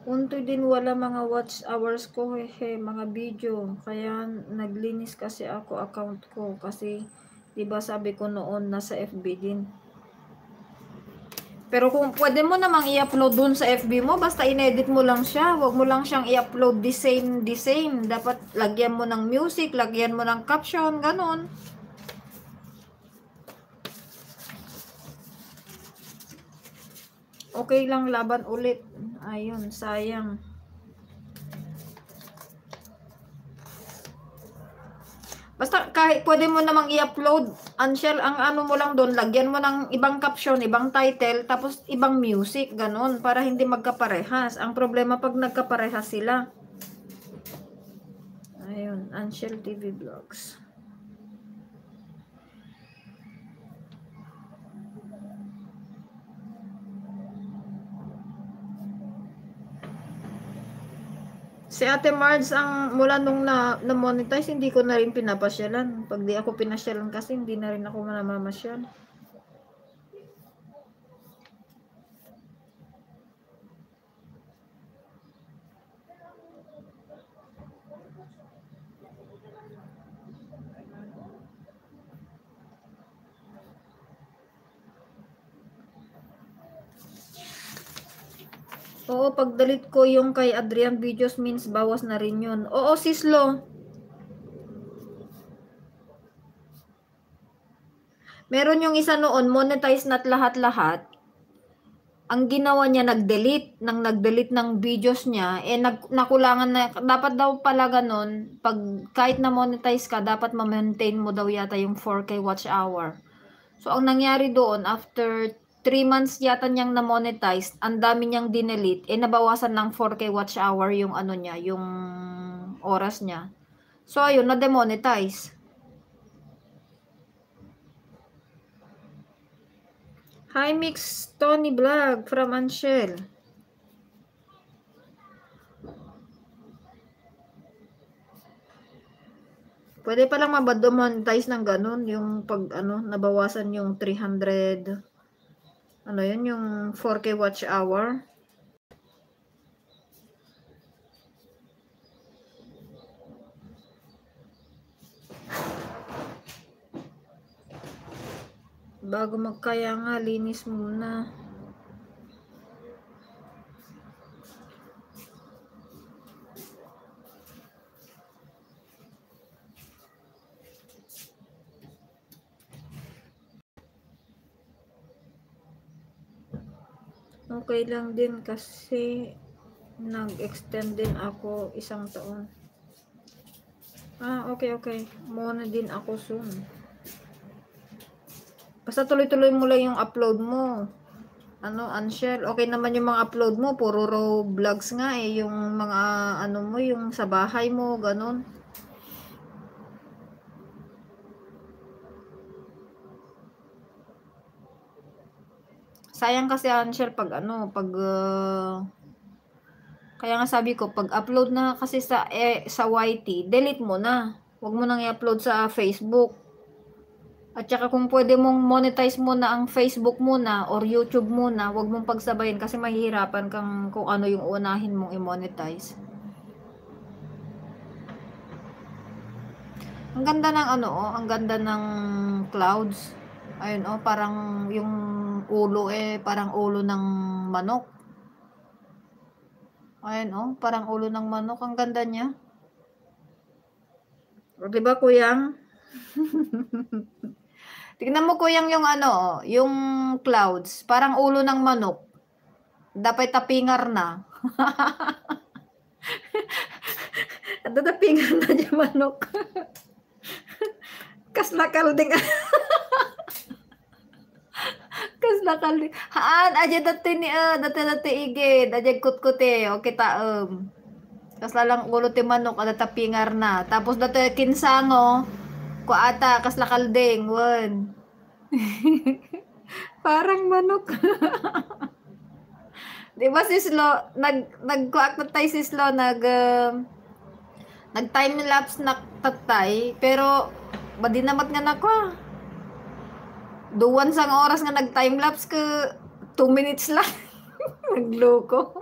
Untoy din wala mga watch hours ko, mga video. Kaya naglinis kasi ako account ko kasi 'di ba sabi ko noon nasa FB din. Pero kung pwede mo namang i-upload dun sa FB mo, basta inedit mo lang siya. Huwag mo lang siyang i-upload the same. Dapat lagyan mo ng music, lagyan mo ng caption, ganon. Okay lang, laban ulit. Ayun, sayang. Basta kahit pwede mo namang i-upload, Anshel, ang ano mo lang doon, lagyan mo ng ibang caption, ibang title, tapos ibang music, ganun, para hindi magkaparehas. Ang problema pag nagkaparehas sila. Ayun, Anshel TV Vlogs. Si Ate Marge, ang mula nung na-monetize, hindi ko na rin pinapasyalan. Pag di ako pinasyalan kasi, hindi na rin ako namamasyal. Oo, pag delete ko yung kay Adrian Videos means bawas na rin yun. Oo, Sislo. Meron yung isa noon, monetize na't lahat-lahat. Ang ginawa niya, nag-delete ng videos niya, nakulangan na, dapat daw pala ganun, pag kahit na monetize ka, dapat ma-maintain mo daw yata yung 4K watch hour. So, ang nangyari doon, after 3 months yata niyang na-monetize, ang dami niyang dinelete, nabawasan ng 4K watch hour yung ano niya, yung oras niya. So, ayun, na-demonetize. Hi, Mix Tony Vlog from Anshel. Pwede palang mabadomonetize ng ganun, yung pag nabawasan yung 300, yun, yung 4K watch hour. Bago magkaya nga, linis muna. Okay lang din kasi nag-extend din ako 1 taon. Okay. Muna din ako soon. Basta tuloy-tuloy mo lang yung upload mo. Anshel, okay naman yung mga upload mo, puro raw vlogs nga yung mga mo, yung sa bahay mo, ganun. Sayang kasi Anshel pag kaya nga sabi ko, pag upload na kasi sa YT, delete mo na. Huwag mo nang i-upload sa Facebook. At saka kung pwede mong monetize muna ang Facebook muna or YouTube muna, huwag mong pagsabayin kasi mahihirapan kang kung ano yung unahin mong i-monetize. Ang ganda ng ang ganda ng clouds. Ayun parang yung ulo parang ulo ng manok. Ayun parang ulo ng manok. Ang ganda niya. O diba kuyang? Tignan mo kuyang yung yung clouds, parang ulo ng manok. Dapat tapingar na. Tapingar na yung manok. Kaslakal ding. Kaslakal ding. Haan, aja dati dati igid, aja kut-kute, o kita kaslalang ulo ti manok, ada tapingar na. Tapos dati kinsango, ko ata kaslakal ding, won. Parang manok. Di ba Sislo, nag-kuak na tayo Sislo, nag-time lapse na tatay, pero badinamat nga na ko. Duwan sang oras nga nag-time lapse ka 2 minutes lang. Nagloko.